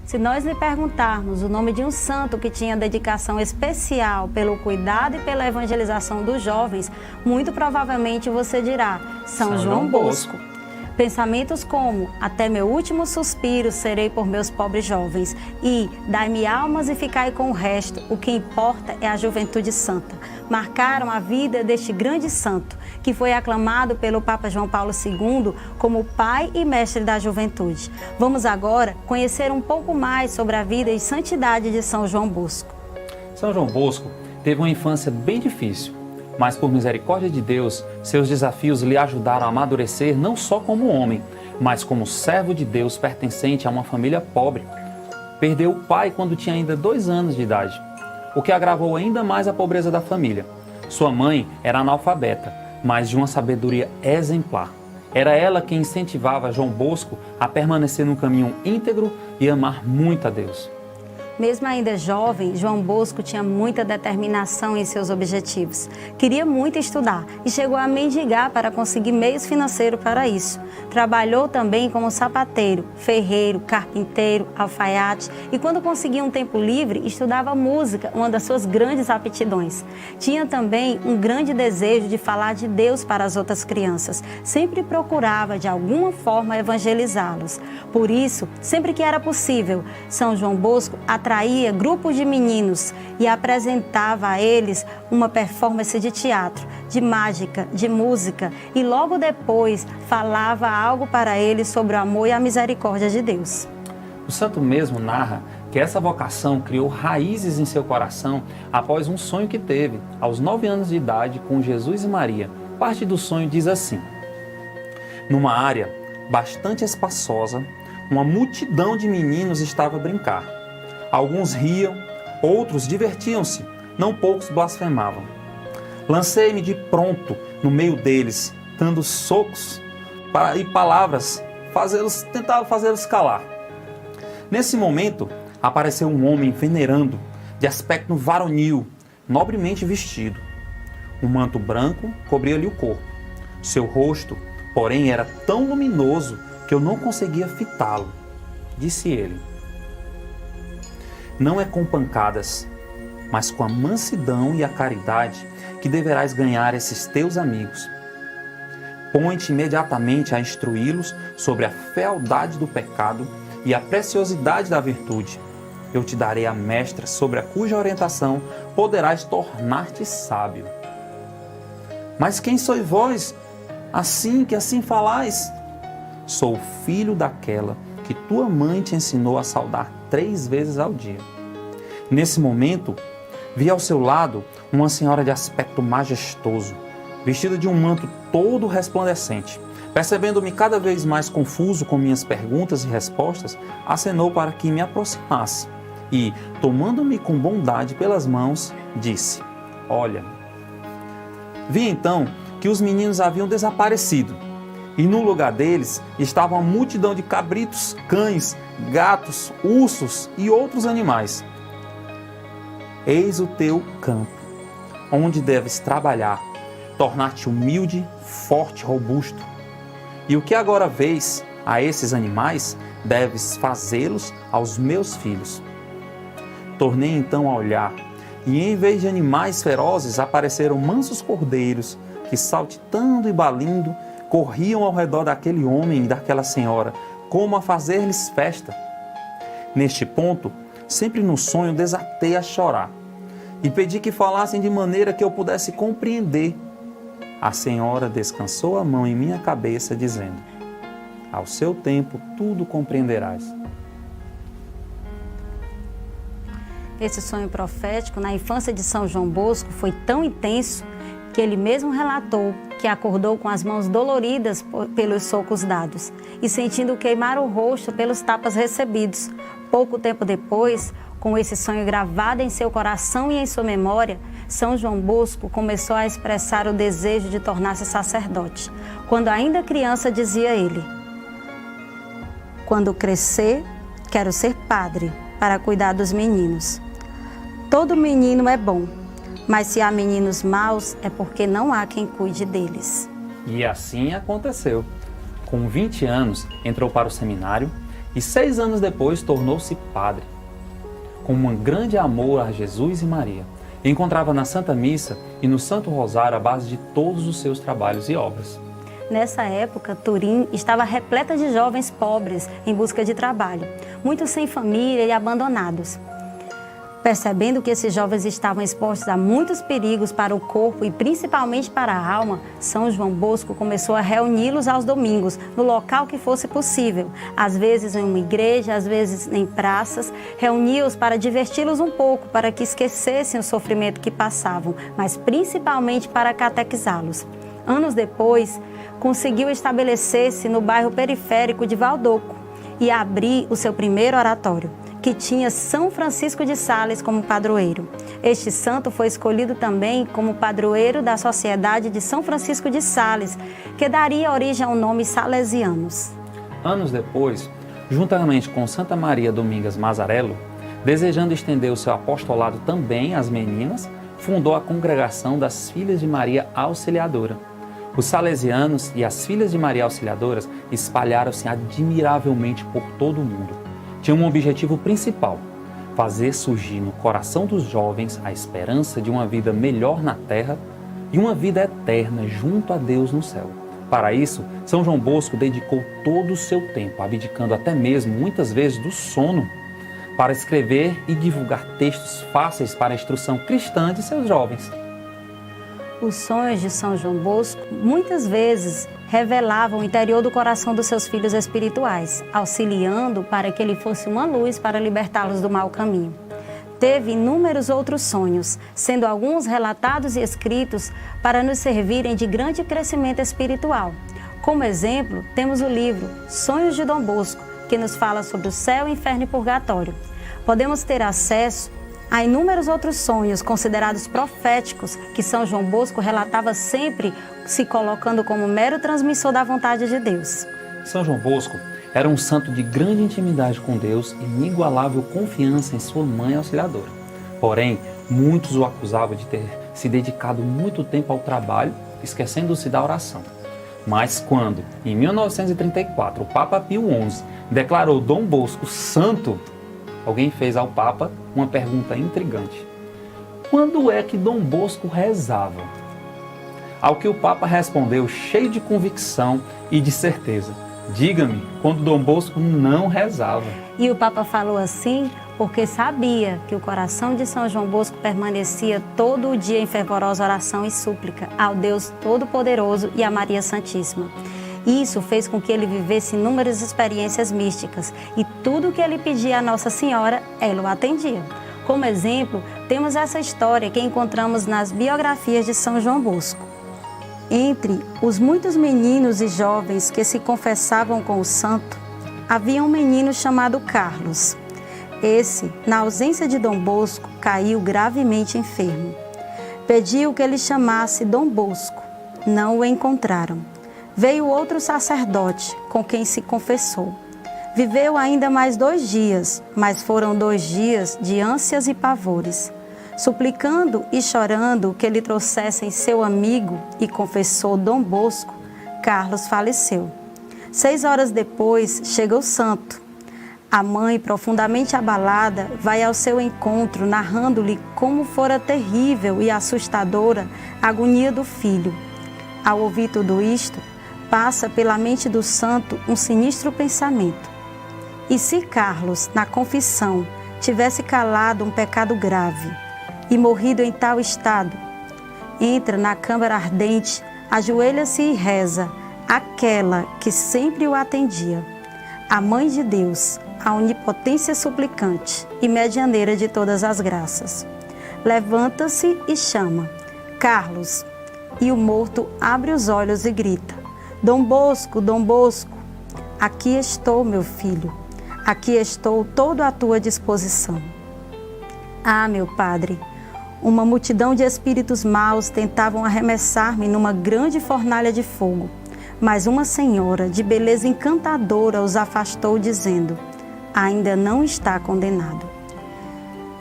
Se nós lhe perguntarmos o nome de um santo que tinha dedicação especial pelo cuidado e pela evangelização dos jovens, muito provavelmente você dirá São João Bosco. Pensamentos como, até meu último suspiro serei por meus pobres jovens e dai-me almas e ficai com o resto, o que importa é a juventude santa. Marcaram a vida deste grande santo, que foi aclamado pelo Papa João Paulo II como pai e mestre da juventude. Vamos agora conhecer um pouco mais sobre a vida e santidade de São João Bosco. São João Bosco teve uma infância bem difícil, mas por misericórdia de Deus, seus desafios lhe ajudaram a amadurecer não só como homem, mas como servo de Deus pertencente a uma família pobre. Perdeu o pai quando tinha ainda 2 anos de idade, o que agravou ainda mais a pobreza da família. Sua mãe era analfabeta, mas de uma sabedoria exemplar. Era ela quem incentivava João Bosco a permanecer no caminho íntegro e amar muito a Deus. Mesmo ainda jovem, João Bosco tinha muita determinação em seus objetivos. Queria muito estudar e chegou a mendigar para conseguir meios financeiros para isso. Trabalhou também como sapateiro, ferreiro, carpinteiro, alfaiate e quando conseguia um tempo livre, estudava música, uma das suas grandes aptidões. Tinha também um grande desejo de falar de Deus para as outras crianças. Sempre procurava, de alguma forma, evangelizá-los. Por isso, sempre que era possível, São João Bosco atraía grupos de meninos e apresentava a eles uma performance de teatro, de mágica, de música e logo depois falava algo para eles sobre o amor e a misericórdia de Deus. O santo mesmo narra que essa vocação criou raízes em seu coração após um sonho que teve, aos 9 anos de idade, com Jesus e Maria. Parte do sonho diz assim: numa área bastante espaçosa, uma multidão de meninos estava a brincar. Alguns riam, outros divertiam-se, não poucos blasfemavam. Lancei-me de pronto no meio deles, dando socos e palavras, tentava fazê-los calar. Nesse momento, apareceu um homem venerando, de aspecto varonil, nobremente vestido. Um manto branco cobria-lhe o corpo. Seu rosto, porém, era tão luminoso que eu não conseguia fitá-lo. Disse ele: não é com pancadas, mas com a mansidão e a caridade que deverás ganhar esses teus amigos. Põe-te imediatamente a instruí-los sobre a fealdade do pecado e a preciosidade da virtude. Eu te darei a mestra sobre a cuja orientação poderás tornar-te sábio. Mas quem sois vós, que assim falais? Sou o filho daquela que tua mãe te ensinou a saudar 3 vezes ao dia. Nesse momento, vi ao seu lado uma senhora de aspecto majestoso, vestida de um manto todo resplandecente. Percebendo-me cada vez mais confuso com minhas perguntas e respostas, acenou para que me aproximasse e, tomando-me com bondade pelas mãos, disse: olha. Vi então que os meninos haviam desaparecido e no lugar deles estava uma multidão de cabritos, cães, gatos, ursos e outros animais. Eis o teu campo, onde deves trabalhar, tornar-te humilde, forte, robusto. E o que agora vês a esses animais, deves fazê-los aos meus filhos. Tornei então a olhar, e em vez de animais ferozes, apareceram mansos cordeiros, que saltitando e balindo, corriam ao redor daquele homem e daquela senhora, como a fazer-lhes festa. Neste ponto, sempre no sonho desatei a chorar, e pedi que falassem de maneira que eu pudesse compreender. A senhora descansou a mão em minha cabeça, dizendo: ao seu tempo tudo compreenderás. Esse sonho profético na infância de São João Bosco foi tão intenso que ele mesmo relatou que acordou com as mãos doloridas pelos socos dados e sentindo queimar o rosto pelos tapas recebidos. Pouco tempo depois, com esse sonho gravado em seu coração e em sua memória, São João Bosco começou a expressar o desejo de tornar-se sacerdote. Quando ainda criança, dizia ele: quando crescer, quero ser padre para cuidar dos meninos. Todo menino é bom, mas se há meninos maus, é porque não há quem cuide deles. E assim aconteceu. Com 20 anos, entrou para o seminário e 6 anos depois tornou-se padre. Com um grande amor a Jesus e Maria, encontrava na Santa Missa e no Santo Rosário a base de todos os seus trabalhos e obras. Nessa época, Turim estava repleta de jovens pobres em busca de trabalho, muitos sem família e abandonados. Percebendo que esses jovens estavam expostos a muitos perigos para o corpo e principalmente para a alma, São João Bosco começou a reuni-los aos domingos, no local que fosse possível. Às vezes em uma igreja, às vezes em praças, reunia-os para diverti-los um pouco, para que esquecessem o sofrimento que passavam, mas principalmente para catequizá-los. Anos depois, conseguiu estabelecer-se no bairro periférico de Valdoco e abrir o seu primeiro oratório, que tinha São Francisco de Sales como padroeiro. Este santo foi escolhido também como padroeiro da Sociedade de São Francisco de Sales, que daria origem ao nome Salesianos. Anos depois, juntamente com Santa Maria Domingas Mazzarello, desejando estender o seu apostolado também às meninas, fundou a Congregação das Filhas de Maria Auxiliadora. Os salesianos e as Filhas de Maria Auxiliadoras espalharam-se admiravelmente por todo o mundo. Tinham um objetivo principal: fazer surgir no coração dos jovens a esperança de uma vida melhor na terra e uma vida eterna junto a Deus no céu. Para isso, São João Bosco dedicou todo o seu tempo, abdicando até mesmo, muitas vezes, do sono, para escrever e divulgar textos fáceis para a instrução cristã de seus jovens. Os sonhos de São João Bosco muitas vezes revelavam o interior do coração dos seus filhos espirituais, auxiliando para que ele fosse uma luz para libertá-los do mau caminho. Teve inúmeros outros sonhos, sendo alguns relatados e escritos para nos servirem de grande crescimento espiritual. Como exemplo, temos o livro Sonhos de Dom Bosco, que nos fala sobre o céu, inferno e purgatório. Podemos ter acesso a inúmeros outros sonhos considerados proféticos que São João Bosco relatava sempre se colocando como mero transmissor da vontade de Deus. São João Bosco era um santo de grande intimidade com Deus e inigualável confiança em sua mãe auxiliadora. Porém, muitos o acusavam de ter se dedicado muito tempo ao trabalho, esquecendo-se da oração. Mas quando, em 1934, o Papa Pio XI declarou Dom Bosco santo, alguém fez ao Papa uma pergunta intrigante: quando é que Dom Bosco rezava? Ao que o Papa respondeu, cheio de convicção e de certeza: diga-me, quando Dom Bosco não rezava. E o Papa falou assim porque sabia que o coração de São João Bosco permanecia todo o dia em fervorosa oração e súplica ao Deus Todo-Poderoso e a Maria Santíssima. Isso fez com que ele vivesse inúmeras experiências místicas e tudo que ele pedia à Nossa Senhora, ela o atendia. Como exemplo, temos essa história que encontramos nas biografias de São João Bosco. Entre os muitos meninos e jovens que se confessavam com o santo, havia um menino chamado Carlos. Esse, na ausência de Dom Bosco, caiu gravemente enfermo. Pediu que ele chamasse Dom Bosco. Não o encontraram. Veio outro sacerdote, com quem se confessou. Viveu ainda mais 2 dias, mas foram 2 dias de ânsias e pavores. Suplicando e chorando que lhe trouxessem seu amigo e confessor Dom Bosco, Carlos faleceu. 6 horas depois, chega o santo. A mãe, profundamente abalada, vai ao seu encontro, narrando-lhe como fora terrível e assustadora a agonia do filho. Ao ouvir tudo isto, passa pela mente do santo um sinistro pensamento. E se Carlos, na confissão, tivesse calado um pecado grave e morrido em tal estado, entra na câmara ardente, ajoelha-se e reza, aquela que sempre o atendia, a Mãe de Deus, a onipotência suplicante e medianeira de todas as graças. Levanta-se e chama, Carlos, e o morto abre os olhos e grita, Dom Bosco, Dom Bosco, aqui estou, meu filho, aqui estou todo à tua disposição. Ah, meu padre, uma multidão de espíritos maus tentavam arremessar-me numa grande fornalha de fogo, mas uma senhora de beleza encantadora os afastou, dizendo, ainda não está condenado.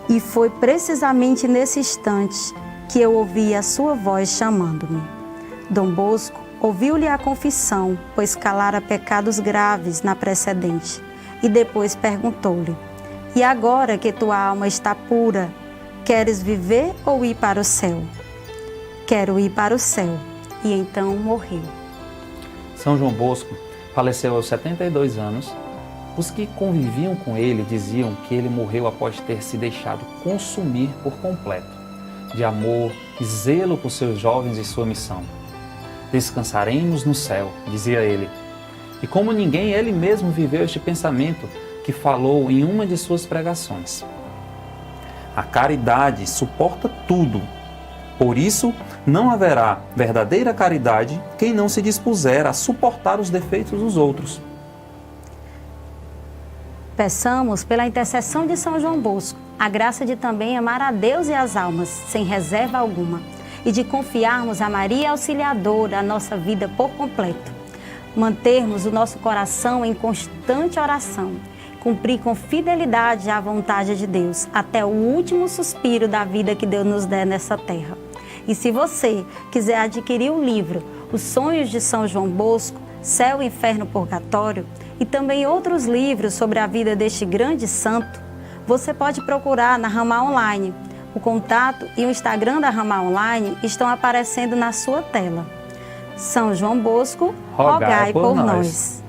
E foi precisamente nesse instante que eu ouvi a sua voz chamando-me. Dom Bosco ouviu-lhe a confissão, pois calara pecados graves na precedente. e depois perguntou-lhe: E agora que tua alma está pura, queres viver ou ir para o céu? Quero ir para o céu. E então morreu. São João Bosco faleceu aos 72 anos. Os que conviviam com ele diziam que ele morreu após ter se deixado consumir por completo, de amor e zelo por seus jovens e sua missão. Descansaremos no céu, dizia ele. E como ninguém, ele mesmo viveu este pensamento que falou em uma de suas pregações. A caridade suporta tudo. Por isso, não haverá verdadeira caridade quem não se dispuser a suportar os defeitos dos outros. Peçamos, pela intercessão de São João Bosco, a graça de também amar a Deus e as almas, sem reserva alguma, e de confiarmos a Maria Auxiliadora a nossa vida por completo. Mantermos o nosso coração em constante oração, cumprir com fidelidade a vontade de Deus, até o último suspiro da vida que Deus nos der nessa terra. E se você quiser adquirir o livro Os Sonhos de São João Bosco, Céu, Inferno, Purgatório, e também outros livros sobre a vida deste grande santo, você pode procurar na Ramal Online. O contato e o Instagram da Ramal Online estão aparecendo na sua tela. São João Bosco, rogai por nós.